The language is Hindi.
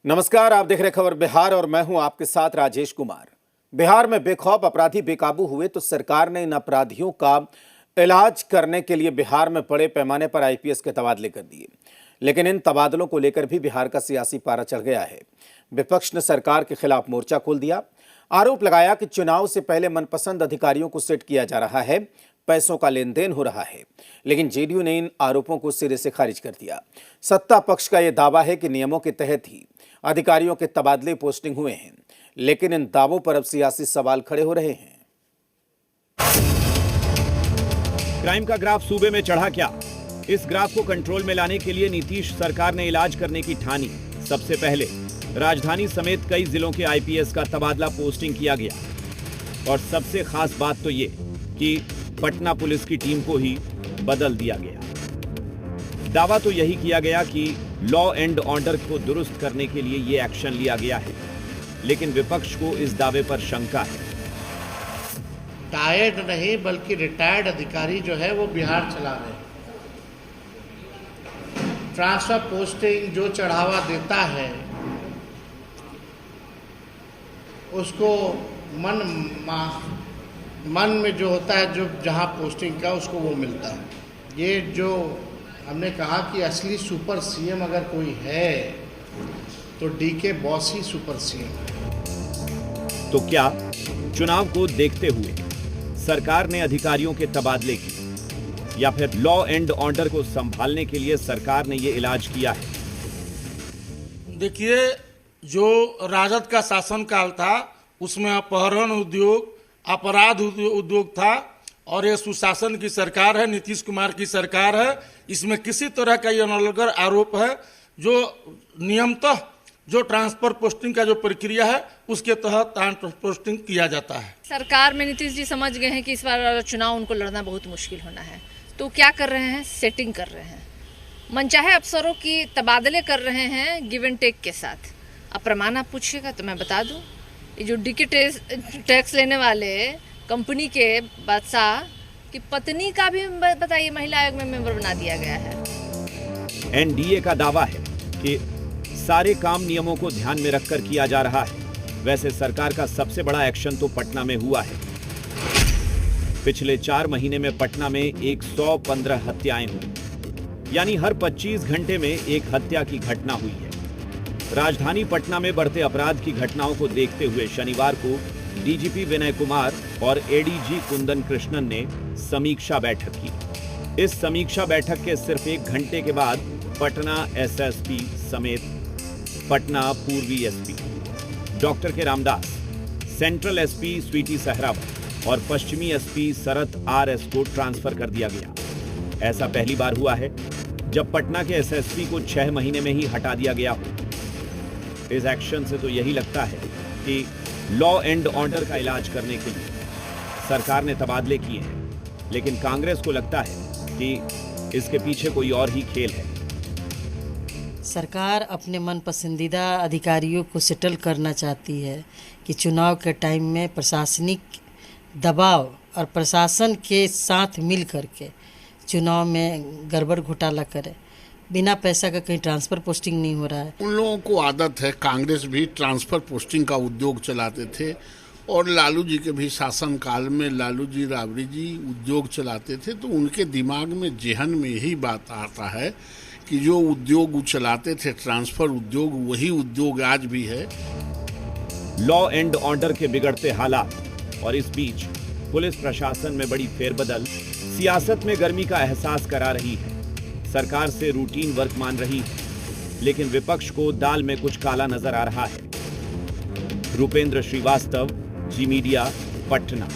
नमस्कार, आप देख रहे खबर बिहार और मैं हूं आपके साथ राजेश कुमार। बिहार में बेखौफ अपराधी बेकाबू हुए तो सरकार ने इन अपराधियों का इलाज करने के लिए बिहार में बड़े पैमाने पर आईपीएस के तबादले कर दिए। लेकिन इन तबादलों को लेकर भी बिहार का सियासी पारा चढ़ गया है। विपक्ष ने सरकार के खिलाफ मोर्चा खोल दिया। आरोप लगाया कि चुनाव से पहले मनपसंद अधिकारियों को सेट किया जा रहा है, पैसों का लेन देन हो रहा है। लेकिन जेडीयू ने इन आरोपों को सिरे से खारिज कर दिया। सत्ता पक्ष का यह दावा है कि नियमों के तहत ही अधिकारियों के तबादले पोस्टिंग हुए हैं, लेकिन इन दावों पर अब सियासी सवाल खड़े हो रहे हैं। क्राइम का ग्राफ सूबे में चढ़ा क्या? इस ग्राफ को कंट्रोल में लाने के लिए नीतीश सरकार ने इलाज करने की ठानी। सबसे पहले राजधानी समेत कई जिलों के आईपीएस का तबादला पोस्टिंग किया गया और सबसे खास बात तो ये कि पटना पुलिस की टीम को ही बदल दिया गया। दावा तो यही किया गया कि लॉ एंड ऑर्डर को दुरुस्त करने के लिए ये एक्शन लिया गया है, लेकिन विपक्ष को इस दावे पर शंका है। टायर्ड नहीं बल्कि रिटायर्ड अधिकारी जो है वो बिहार चला रहे हैं। ट्रांसफर पोस्टिंग जो चढ़ावा देता है उसको मन में जो होता है, जो जहां पोस्टिंग का उसको वो मिलता है। ये जो हमने कहा कि असली सुपर सीएम अगर कोई है तो डीके बॉस ही सुपर सीएम है। तो क्या चुनाव को देखते हुए सरकार ने अधिकारियों के तबादले किए या फिर लॉ एंड ऑर्डर को संभालने के लिए सरकार ने ये इलाज किया है? देखिए, जो राजद का शासनकाल था उसमें अपहरण उद्योग, अपराध उद्योग था और ये सुशासन की सरकार है, नीतीश कुमार की सरकार है। इसमें किसी तरह का ये अनलगर आरोप है। जो नियमतः जो ट्रांसफर पोस्टिंग का जो प्रक्रिया है उसके तहत ट्रांसफर पोस्टिंग किया जाता है। सरकार में नीतीश जी समझ गए हैं कि इस बार चुनाव उनको लड़ना बहुत मुश्किल होना है, तो क्या कर रहे हैं? सेटिंग कर रहे हैं, मनचाहे अफसरों की तबादले कर रहे हैं गिव एंड टेक के साथ। अब प्रमाण आप पूछिएगा तो मैं बता दूं, ये जो डीके टैक्स लेने वाले कंपनी के बादशाह की पत्नी का भी बताइए महिला आयोग में मेंबर बना दिया गया है। एनडीए का दावा है कि सारे काम नियमों को ध्यान में रखकर किया जा रहा है। वैसे सरकार का सबसे बड़ा एक्शन तो पटना में हुआ है। पिछले 4 महीने में पटना में 115 हत्याएं हुई, यानी हर 25 घंटे में एक हत्या की घटना हुई है। राजधानी पटना में बढ़ते अपराध की घटनाओं को देखते हुए शनिवार को डीजीपी विनय कुमार और एडीजी कुंदन कृष्णन ने समीक्षा बैठक की। इस समीक्षा बैठक के सिर्फ 1 घंटे के बाद पटना एसएसपी समेत पटना पूर्वी एसपी डॉक्टर के रामदास, सेंट्रल एसपी स्वीटी सहरावत और पश्चिमी एसपी शरत आरएस को ट्रांसफर कर दिया गया। ऐसा पहली बार हुआ है जब पटना के एसएसपी को 6 महीने में ही हटा दिया गया हो। इस एक्शन से तो यही लगता है कि लॉ एंड ऑर्डर का इलाज करने के लिए सरकार ने तबादले किए हैं, लेकिन कांग्रेस को लगता है कि इसके पीछे कोई और ही खेल है। सरकार अपने मन पसंदीदा अधिकारियों को सेटल करना चाहती है कि चुनाव के टाइम में प्रशासनिक दबाव और प्रशासन के साथ मिल करके चुनाव में गड़बड़ घोटाला करे। बिना पैसा का कहीं ट्रांसफर पोस्टिंग नहीं हो रहा है। उन लोगों को आदत है, कांग्रेस भी ट्रांसफर पोस्टिंग का उद्योग चलाते थे और लालू जी के भी शासनकाल में लालू जी राबड़ी जी उद्योग चलाते थे, तो उनके दिमाग में जेहन में यही बात आता है कि जो उद्योग वो चलाते थे ट्रांसफर उद्योग, वही उद्योग आज भी है। लॉ एंड ऑर्डर के बिगड़ते हालात और इस बीच पुलिस प्रशासन में बड़ी फेरबदल सियासत में गर्मी का एहसास करा रही है। सरकार से रूटीन वर्क मान रही है, लेकिन विपक्ष को दाल में कुछ काला नजर आ रहा है। रूपेंद्र श्रीवास्तव, जी मीडिया, पटना।